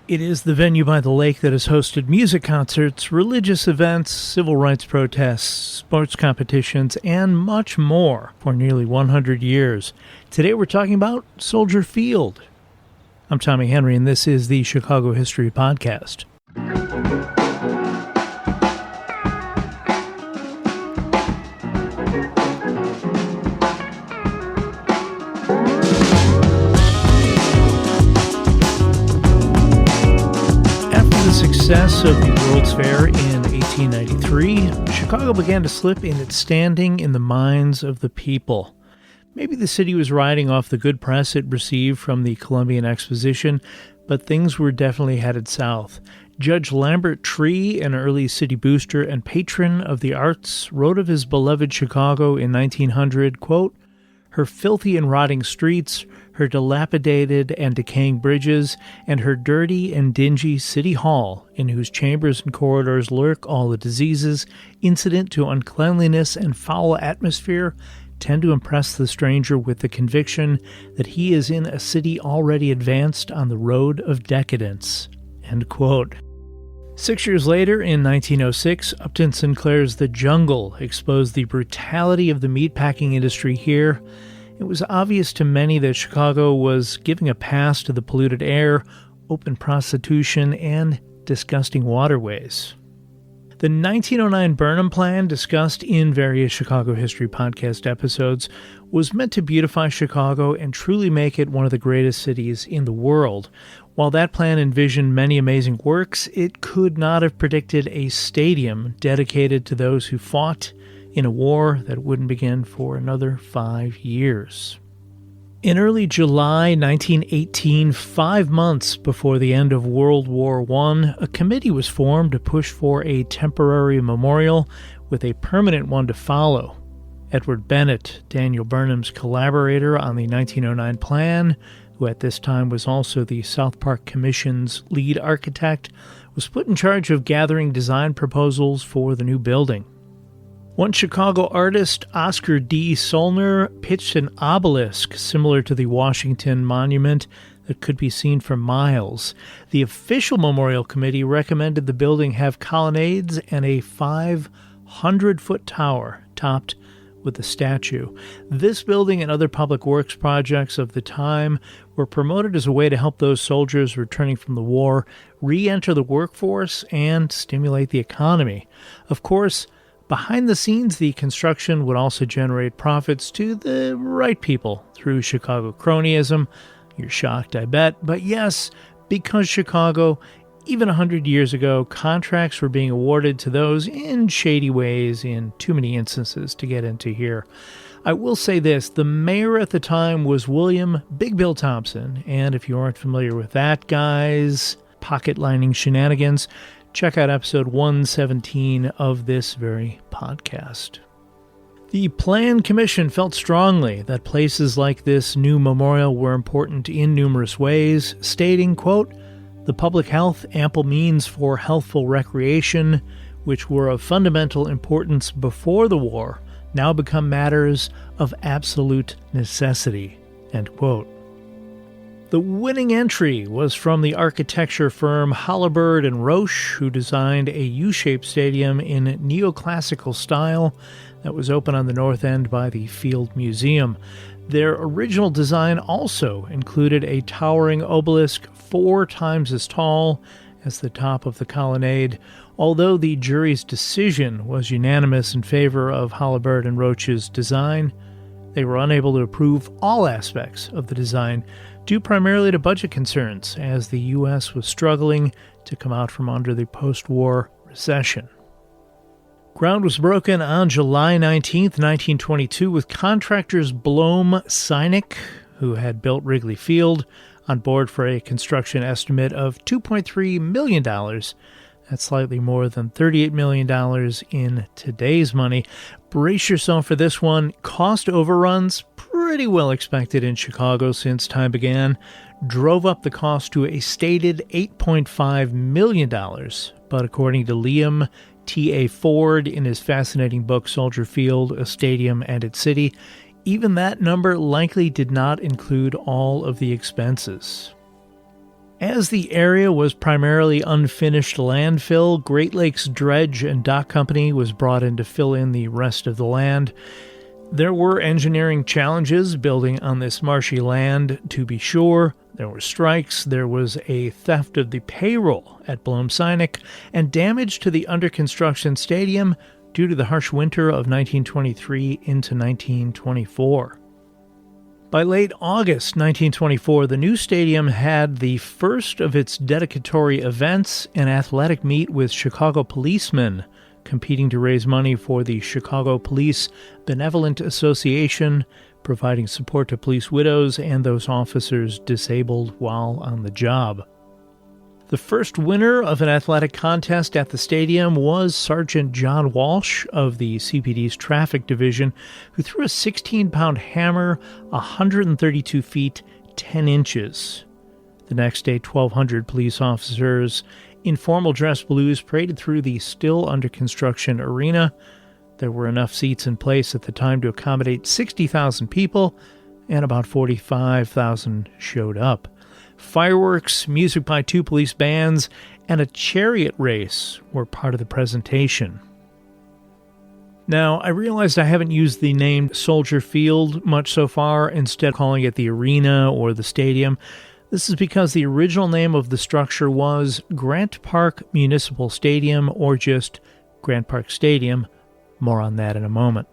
It is the venue by the lake that has hosted music concerts, religious events, civil rights protests, sports competitions, and much more for nearly 100 years. Today we're talking about Soldier Field. I'm Tommy Henry, and this is the Chicago History Podcast. Success of the World's Fair in 1893, Chicago began to slip in its standing in the minds of the people. Maybe the city was riding off the good press it received from the Columbian Exposition, but things were definitely headed south. Judge Lambert Tree, an early city booster and patron of the arts, wrote of his beloved Chicago in 1900, quote, "Her filthy and rotting streets, her dilapidated and decaying bridges, and her dirty and dingy city hall, in whose chambers and corridors lurk all the diseases incident to uncleanliness and foul atmosphere, tend to impress the stranger with the conviction that he is in a city already advanced on the road of decadence." End quote. 6 years later, in 1906, Upton Sinclair's The Jungle exposed the brutality of the meatpacking industry here. It was obvious to many that Chicago was giving a pass to the polluted air, open prostitution, and disgusting waterways. The 1909 Burnham Plan, discussed in various Chicago History Podcast episodes, was meant to beautify Chicago and truly make it one of the greatest cities in the world. While that plan envisioned many amazing works, it could not have predicted a stadium dedicated to those who fought in a war that wouldn't begin for another 5 years. In early July 1918, 5 months before the end of World War I, a committee was formed to push for a temporary memorial with a permanent one to follow. Edward Bennett, Daniel Burnham's collaborator on the 1909 plan, who at this time was also the South Park Commission's lead architect, was put in charge of gathering design proposals for the new building. One Chicago artist, Oscar D. Solner, pitched an obelisk similar to the Washington Monument that could be seen for miles. The official memorial committee recommended the building have colonnades and a 500-foot tower topped with a statue. This building and other public works projects of the time were promoted as a way to help those soldiers returning from the war re-enter the workforce and stimulate the economy. Of course, behind the scenes, the construction would also generate profits to the right people through Chicago cronyism. You're shocked, I bet. But yes, because Chicago, even 100 years ago, contracts were being awarded to those in shady ways in too many instances to get into here. I will say this, the mayor at the time was William Big Bill Thompson, and if you aren't familiar with that guy's pocket-lining shenanigans, check out episode 117 of this very podcast. The Plan Commission felt strongly that places like this new memorial were important in numerous ways, stating, quote, "The public health, ample means for healthful recreation, which were of fundamental importance before the war, now become matters of absolute necessity." End quote. The winning entry was from the architecture firm Halliburd and Roche, who designed a U-shaped stadium in neoclassical style that was open on the north end by the Field Museum. Their original design also included a towering obelisk 4 times as tall as the top of the colonnade. Although the jury's decision was unanimous in favor of Halliburd and Roche's design, they were unable to approve all aspects of the design, due primarily to budget concerns, as the U.S. was struggling to come out from under the post-war recession. Ground was broken on July 19, 1922, with contractors Blom Sinek, who had built Wrigley Field, on board for a construction estimate of $2.3 million. That's slightly more than $38 million in today's money. Brace yourself for this one. Cost overruns, pretty well expected in Chicago since time began, drove up the cost to a stated $8.5 million. But according to Liam T.A. Ford in his fascinating book Soldier Field, A Stadium and Its City, even that number likely did not include all of the expenses. As the area was primarily unfinished landfill, Great Lakes Dredge and Dock Company was brought in to fill in the rest of the land. There were engineering challenges building on this marshy land, to be sure. There were strikes, there was a theft of the payroll at Bloom-Cynic, and damage to the under-construction stadium due to the harsh winter of 1923 into 1924. By late August 1924, the new stadium had the first of its dedicatory events, an athletic meet with Chicago policemen competing to raise money for the Chicago Police Benevolent Association, providing support to police widows and those officers disabled while on the job. The first winner of an athletic contest at the stadium was Sergeant John Walsh of the CPD's Traffic Division, who threw a 16-pound hammer 132 feet 10 inches. The next day, 1,200 police officers in formal dress blues paraded through the still under-construction arena. There were enough seats in place at the time to accommodate 60,000 people, and about 45,000 showed up. Fireworks, music by 2 police bands, and a chariot race were part of the presentation. Now, I realized I haven't used the name Soldier Field much so far, instead calling it the arena or the stadium. This is because the original name of the structure was Grant Park Municipal Stadium, or just Grant Park Stadium. More on that in a moment.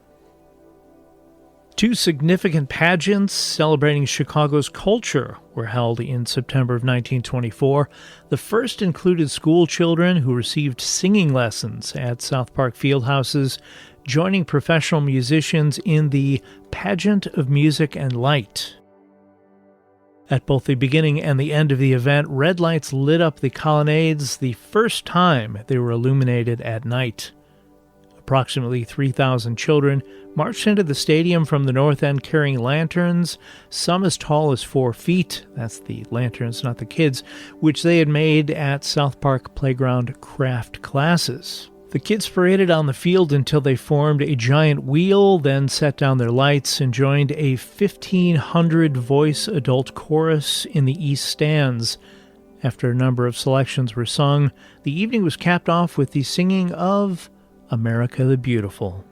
2 significant pageants celebrating Chicago's culture were held in September of 1924. The first included school children who received singing lessons at South Park Fieldhouses, joining professional musicians in the Pageant of Music and Light. At both the beginning and the end of the event, red lights lit up the colonnades the first time they were illuminated at night. Approximately 3,000 children marched into the stadium from the north end carrying lanterns, some as tall as 4 feet, that's the lanterns, not the kids, which they had made at South Park Playground craft classes. The kids paraded on the field until they formed a giant wheel, then set down their lights and joined a 1,500-voice adult chorus in the east stands. After a number of selections were sung, the evening was capped off with the singing of America the Beautiful.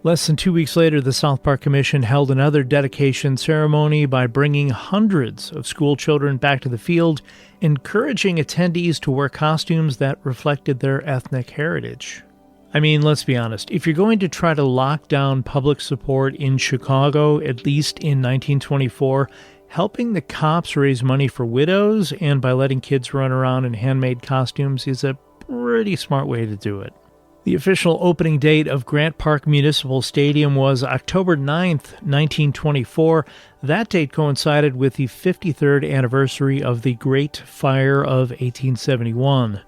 Less than 2 weeks later, the South Park Commission held another dedication ceremony by bringing hundreds of school children back to the field, encouraging attendees to wear costumes that reflected their ethnic heritage. I mean, let's be honest, if you're going to try to lock down public support in Chicago, at least in 1924, helping the cops raise money for widows and by letting kids run around in handmade costumes is a pretty smart way to do it. The official opening date of Grant Park Municipal Stadium was October 9th, 1924. That date coincided with the 53rd anniversary of the Great Fire of 1871.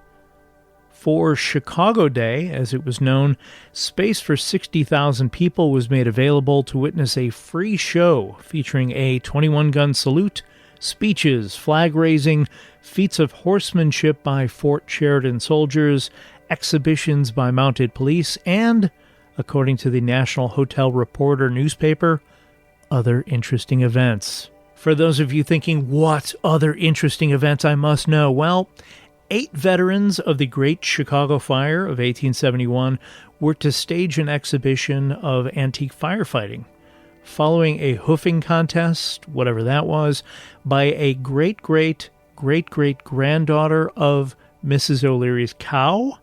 For Chicago Day, as it was known, space for 60,000 people was made available to witness a free show featuring a 21-gun salute, speeches, flag-raising, feats of horsemanship by Fort Sheridan soldiers, exhibitions by mounted police, and, according to the National Hotel Reporter newspaper, other interesting events. For those of you thinking, what other interesting events I must know? Well, 8 veterans of the Great Chicago Fire of 1871 were to stage an exhibition of antique firefighting, following a hoofing contest, whatever that was, by a great-great-great-great-granddaughter of Mrs. O'Leary's cow.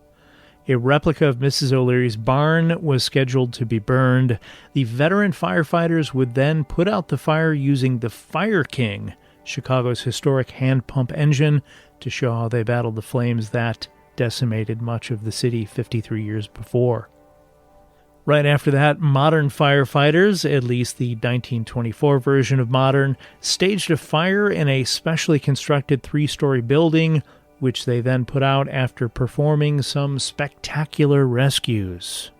A replica of Mrs. O'Leary's barn was scheduled to be burned. The veteran firefighters would then put out the fire using the Fire King, Chicago's historic hand pump engine, to show how they battled the flames that decimated much of the city 53 years before. Right after that, modern firefighters, at least the 1924 version of modern, staged a fire in a specially constructed 3-story building, which they then put out after performing some spectacular rescues.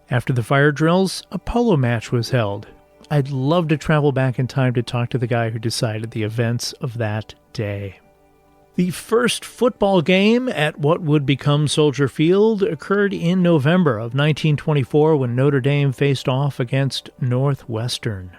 After the fire drills, a polo match was held. I'd love to travel back in time to talk to the guy who decided the events of that day. The first football game at what would become Soldier Field occurred in November of 1924 when Notre Dame faced off against Northwestern.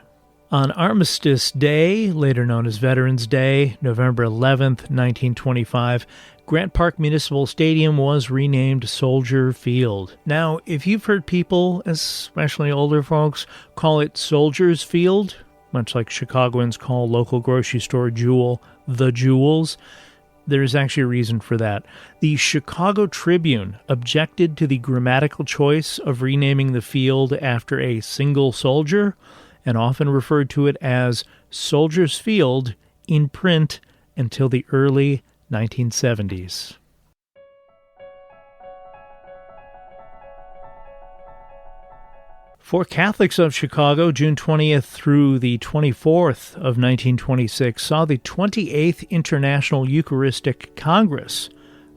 On Armistice Day, later known as Veterans Day, November 11th, 1925, Grant Park Municipal Stadium was renamed Soldier Field. Now, if you've heard people, especially older folks, call it Soldiers Field, much like Chicagoans call local grocery store Jewel the Jewels, there's actually a reason for that. The Chicago Tribune objected to the grammatical choice of renaming the field after a single soldier, and often referred to it as Soldiers Field in print until the early 1970s. For Catholics of Chicago, June 20th through the 24th of 1926 saw the 28th International Eucharistic Congress,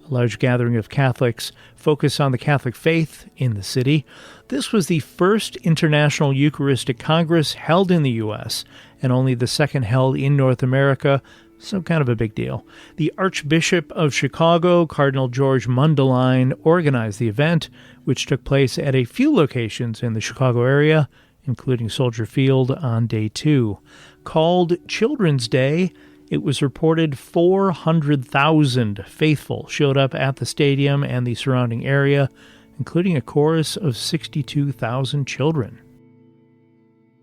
a large gathering of Catholics focused on the Catholic faith in the city. This was the first International Eucharistic Congress held in the U.S. and only the second held in North America, so kind of a big deal. The Archbishop of Chicago, Cardinal George Mundelein, organized the event, which took place at a few locations in the Chicago area, including Soldier Field on day 2. Called Children's Day, it was reported 400,000 faithful showed up at the stadium and the surrounding area, including a chorus of 62,000 children.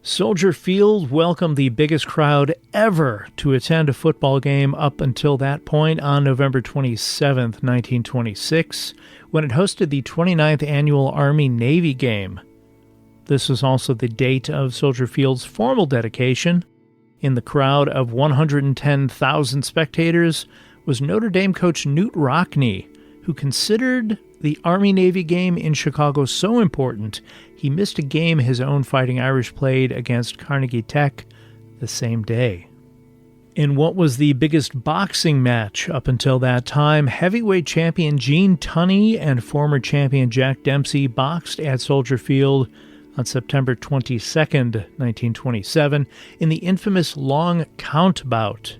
Soldier Field welcomed the biggest crowd ever to attend a football game up until that point on November 27, 1926, when it hosted the 29th annual Army-Navy game. This was also the date of Soldier Field's formal dedication. In the crowd of 110,000 spectators was Notre Dame coach Knute Rockne, who considered the Army-Navy game in Chicago so important, he missed a game his own Fighting Irish played against Carnegie Tech the same day. In what was the biggest boxing match up until that time, heavyweight champion Gene Tunney and former champion Jack Dempsey boxed at Soldier Field on September 22, 1927, in the infamous long count bout.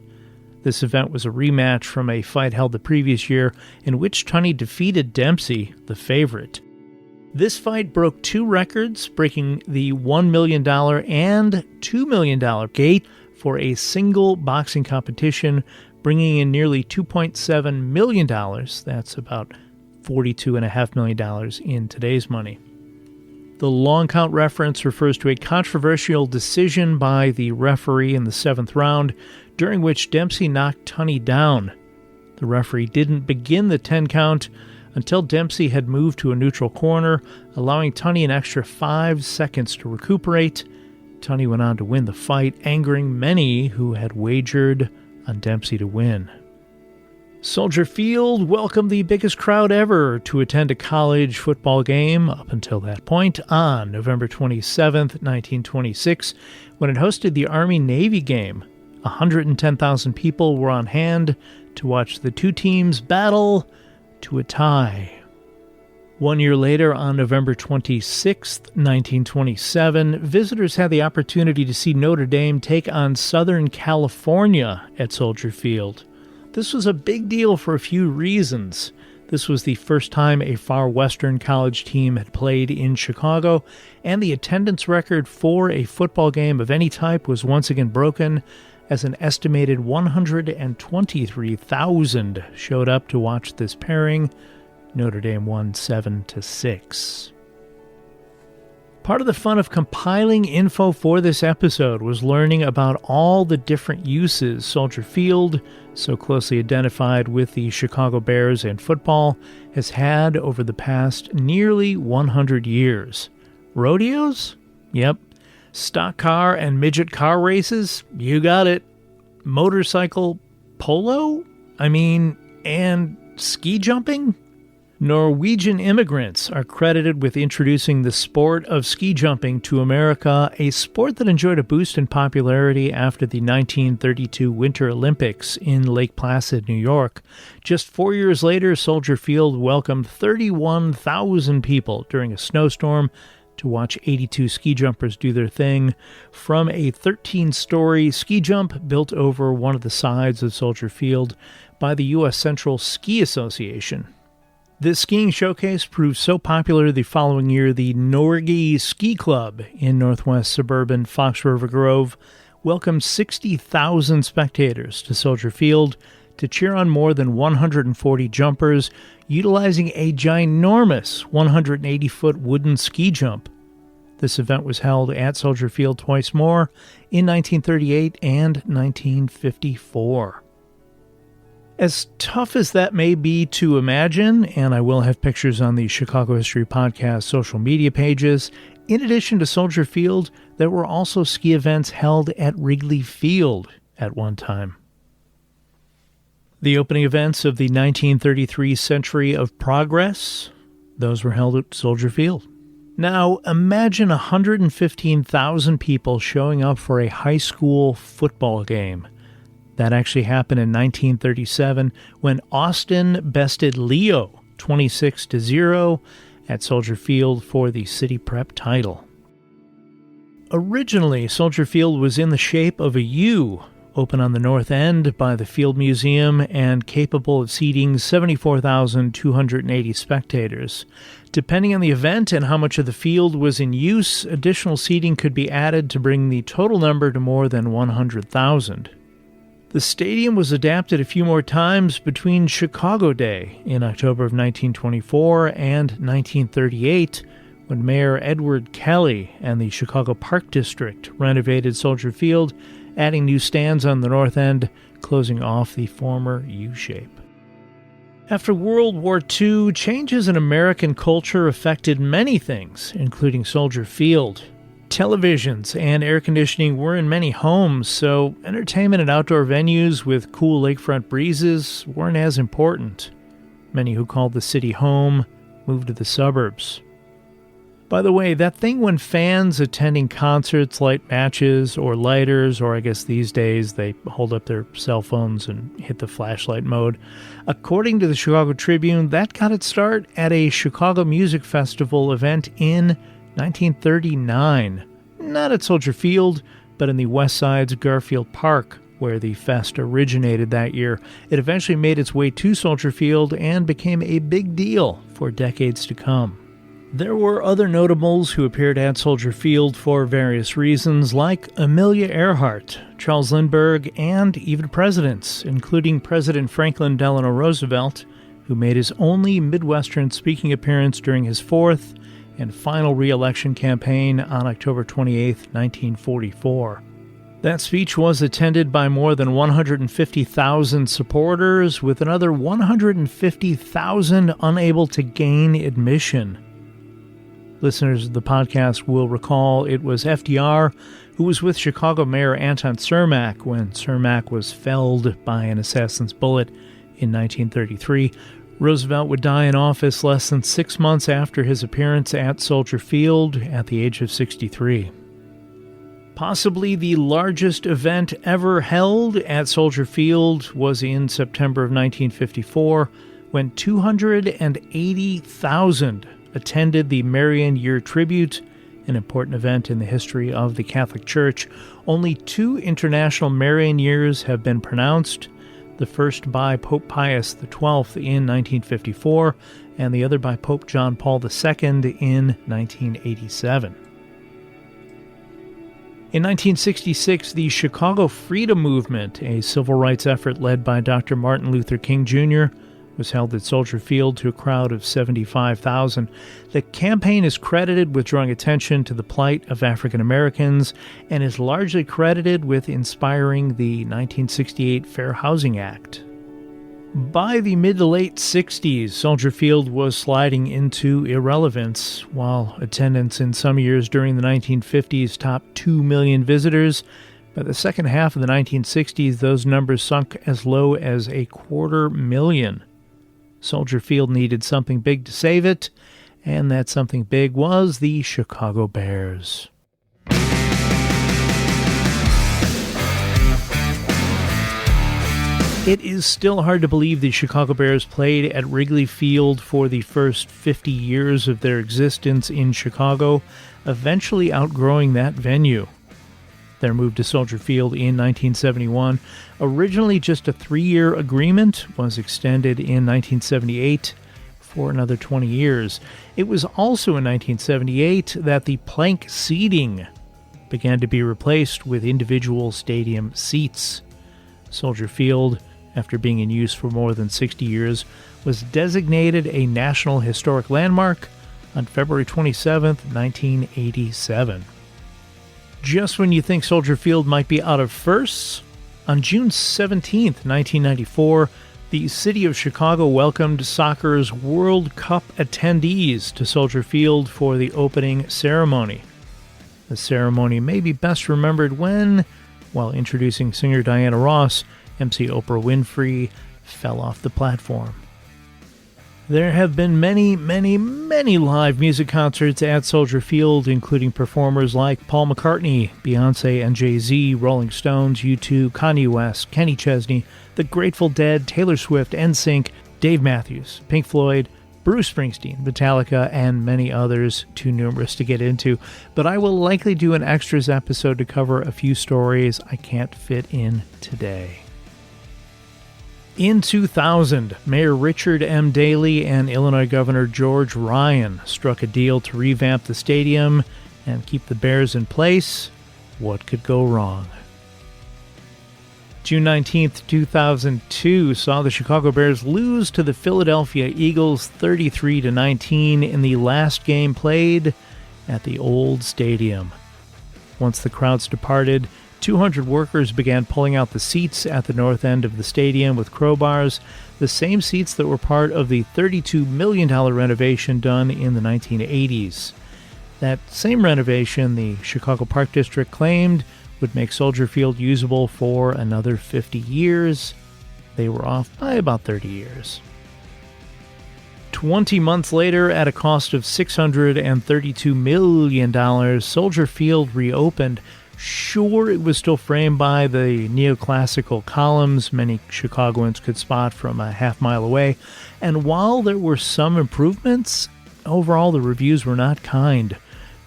This event was a rematch from a fight held the previous year in which Tunney defeated Dempsey, the favorite. This fight broke 2 records, breaking the $1 million and $2 million gate for a single boxing competition, bringing in nearly $2.7 million. That's about $42.5 million in today's money. The long count reference refers to a controversial decision by the referee in the 7th round, during which Dempsey knocked Tunney down. The referee didn't begin the 10 count until Dempsey had moved to a neutral corner, allowing Tunney an extra 5 seconds to recuperate. Tunney went on to win the fight, angering many who had wagered on Dempsey to win. Soldier Field welcomed the biggest crowd ever to attend a college football game up until that point on November 27, 1926, when it hosted the Army-Navy game. 110,000 people were on hand to watch the two teams battle to a tie. 1 year later, on November 26, 1927, visitors had the opportunity to see Notre Dame take on Southern California at Soldier Field. This was a big deal for a few reasons. This was the first time a far western college team had played in Chicago, and the attendance record for a football game of any type was once again broken, as an estimated 123,000 showed up to watch this pairing. Notre Dame won 7-6. Part of the fun of compiling info for this episode was learning about all the different uses Soldier Field, so closely identified with the Chicago Bears and football, has had over the past nearly 100 years. Rodeos? Yep. Stock car and midget car races? You got it. Motorcycle polo? And ski jumping? Norwegian immigrants are credited with introducing the sport of ski jumping to America, a sport that enjoyed a boost in popularity after the 1932 Winter Olympics in Lake Placid, New York. Just 4 years later, Soldier Field welcomed 31,000 people during a snowstorm to watch 82 ski jumpers do their thing from a 13-story ski jump built over one of the sides of Soldier Field by the U.S. Central Ski Association. This skiing showcase proved so popular the following year, the Norge Ski Club in northwest suburban Fox River Grove welcomed 60,000 spectators to Soldier Field to cheer on more than 140 jumpers utilizing a ginormous 180-foot wooden ski jump. This event was held at Soldier Field twice more in 1938 and 1954. As tough as that may be to imagine, and I will have pictures on the Chicago History Podcast social media pages, in addition to Soldier Field, there were also ski events held at Wrigley Field at one time. The opening events of the 1933 Century of Progress, those were held at Soldier Field. Now, imagine 115,000 people showing up for a high school football game. That actually happened in 1937 when Austin bested Leo 26-0 at Soldier Field for the City Prep title. Originally, Soldier Field was in the shape of a U, open on the north end by the Field Museum and capable of seating 74,280 spectators. Depending on the event and how much of the field was in use, additional seating could be added to bring the total number to more than 100,000. The stadium was adapted a few more times between Chicago Day in October of 1924 and 1938, when Mayor Edward Kelly and the Chicago Park District renovated Soldier Field, adding new stands on the north end, closing off the former U-shape. After World War II, changes in American culture affected many things, including Soldier Field. Televisions and air conditioning were in many homes, so entertainment and outdoor venues with cool lakefront breezes weren't as important. Many who called the city home moved to the suburbs. By the way, that thing when fans attending concerts light matches or lighters, or I guess these days they hold up their cell phones and hit the flashlight mode, according to the Chicago Tribune, that got its start at a Chicago Music Festival event in 1939. Not at Soldier Field, but in the West Side's Garfield Park, where the fest originated that year. It eventually made its way to Soldier Field and became a big deal for decades to come. There were other notables who appeared at Soldier Field for various reasons, like Amelia Earhart, Charles Lindbergh, and even presidents, including President Franklin Delano Roosevelt, who made his only Midwestern speaking appearance during his fourth and final re-election campaign on October 28, 1944. That speech was attended by more than 150,000 supporters, with another 150,000 unable to gain admission. Listeners of the podcast will recall it was FDR who was with Chicago Mayor Anton Cermak when Cermak was felled by an assassin's bullet in 1933. Roosevelt would die in office less than 6 months after his appearance at Soldier Field at the age of 63. Possibly the largest event ever held at Soldier Field was in September of 1954, when 280,000 attended the Marian Year Tribute, an important event in the history of the Catholic Church. Only 2 international Marian Years have been pronounced, the first by Pope Pius XII in 1954, and the other by Pope John Paul II in 1987. In 1966, the Chicago Freedom Movement, a civil rights effort led by Dr. Martin Luther King Jr., was held at Soldier Field to a crowd of 75,000. The campaign is credited with drawing attention to the plight of African Americans and is largely credited with inspiring the 1968 Fair Housing Act. By the mid to late 60s, Soldier Field was sliding into irrelevance. While attendance in some years during the 1950s topped 2 million visitors, by the second half of the 1960s, those numbers sunk as low as 250,000. Soldier Field needed something big to save it, and that something big was the Chicago Bears. It is still hard to believe the Chicago Bears played at Wrigley Field for the first 50 years of their existence in Chicago, eventually outgrowing that venue. Their move to Soldier Field in 1971, originally just a 3-year agreement, was extended in 1978 for another 20 years. It was also in 1978 that the plank seating began to be replaced with individual stadium seats. Soldier Field, after being in use for more than 60 years, was designated a National Historic Landmark on February 27, 1987. Just when you think Soldier Field might be out of firsts, on June 17, 1994, the city of Chicago welcomed soccer's World Cup attendees to Soldier Field for the opening ceremony. The ceremony may be best remembered when, while introducing singer Diana Ross, MC Oprah Winfrey fell off the platform. There have been many live music concerts at Soldier Field, including performers like Paul McCartney, Beyoncé and Jay-Z, Rolling Stones, U2, Kanye West, Kenny Chesney, The Grateful Dead, Taylor Swift, NSYNC, Dave Matthews, Pink Floyd, Bruce Springsteen, Metallica, and many others, too numerous to get into, but I will likely do an extras episode to cover a few stories I can't fit in today. In 2000, Mayor Richard M. Daley and Illinois Governor George Ryan struck a deal to revamp the stadium and keep the Bears in place. What could go wrong? June 19, 2002 saw the Chicago Bears lose to the Philadelphia Eagles 33-19 in the last game played at the old stadium. Once the crowds departed, 200 workers began pulling out the seats at the north end of the stadium with crowbars, the same seats that were part of the $32 million renovation done in the 1980s. That same renovation, the Chicago Park District claimed, would make Soldier Field usable for another 50 years. They were off by about 30 years. 20 months later, at a cost of $632 million, Soldier Field reopened. Sure, it was still framed by the neoclassical columns many Chicagoans could spot from a half-mile away, and while there were some improvements, overall the reviews were not kind.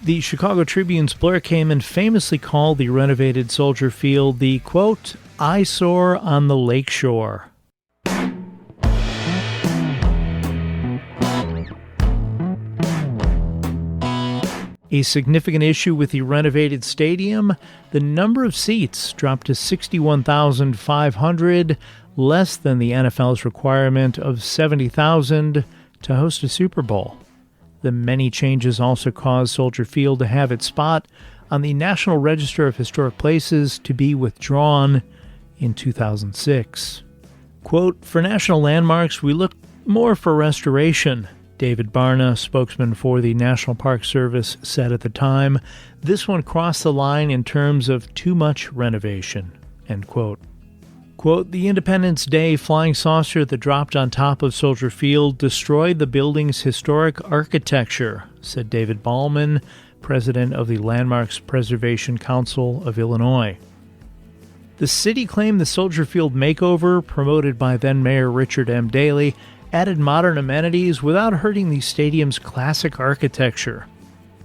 The Chicago Tribune's Blair Kamen famously called the renovated Soldier Field the, quote, eyesore on the lakeshore. A significant issue with the renovated stadium, the number of seats dropped to 61,500, less than the NFL's requirement of 70,000 to host a Super Bowl. The many changes also caused Soldier Field to have its spot on the National Register of Historic Places to be withdrawn in 2006. Quote, for national landmarks, we look more for restoration. David Barna, spokesman for the National Park Service, said at the time, this one crossed the line in terms of too much renovation, end quote. Quote, the Independence Day flying saucer that dropped on top of Soldier Field destroyed the building's historic architecture, said David Ballman, president of the Landmarks Preservation Council of Illinois. The city claimed the Soldier Field makeover, promoted by then-Mayor Richard M. Daley, added modern amenities without hurting the stadium's classic architecture.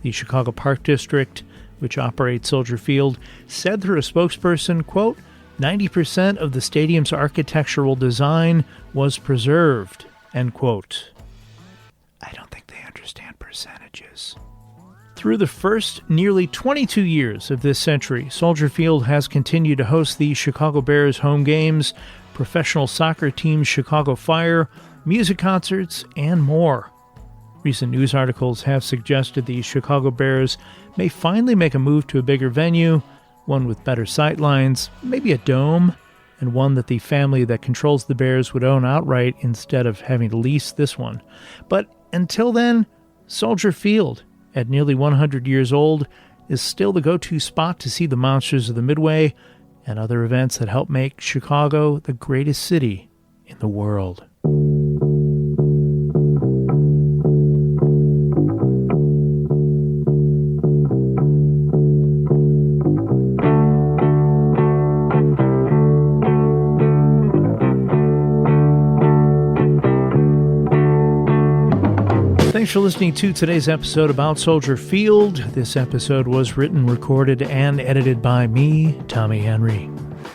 The Chicago Park District, which operates Soldier Field, said through a spokesperson, quote, 90% of the stadium's architectural design was preserved, end quote. I don't think they understand percentages. Through the first nearly 22 years of this century, Soldier Field has continued to host the Chicago Bears home games, professional soccer teams Chicago Fire, music concerts, and more. Recent news articles have suggested the Chicago Bears may finally make a move to a bigger venue, one with better sightlines, maybe a dome, and one that the family that controls the Bears would own outright instead of having to lease this one. But until then, Soldier Field, at nearly 100 years old, is still the go-to spot to see the Monsters of the Midway and other events that help make Chicago the greatest city in the world. Thanks for listening to today's episode about Soldier Field. This episode was written, recorded, and edited by me, Tommy Henry.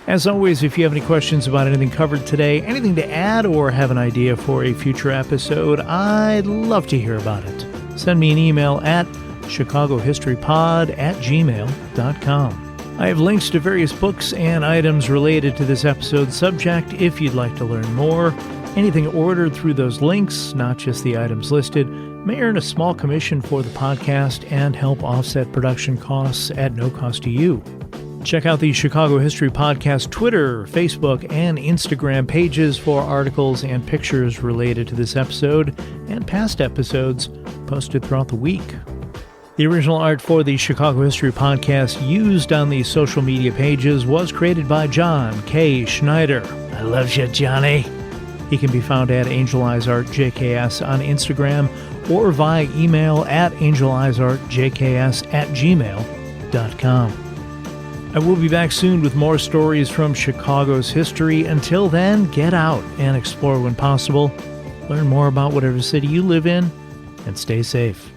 As always, if you have any questions about anything covered today, anything to add, or have an idea for a future episode, I'd love to hear about it. Send me an email at chicagohistorypod@gmail.com. I have links to various books and items related to this episode's subject if you'd like to learn more. Anything ordered through those links, not just the items listed, may earn a small commission for the podcast and help offset production costs at no cost to you. Check out the Chicago History Podcast Twitter, Facebook, and Instagram pages for articles and pictures related to this episode and past episodes posted throughout the week. The original art for the Chicago History Podcast used on the social media pages was created by John K. Schneider. I love you, Johnny. He can be found at Angel Eyes Art JKS on Instagram or via email at angeleyesartjks@gmail.com. I will be back soon with more stories from Chicago's history. Until then, get out and explore when possible. Learn more about whatever city you live in and stay safe.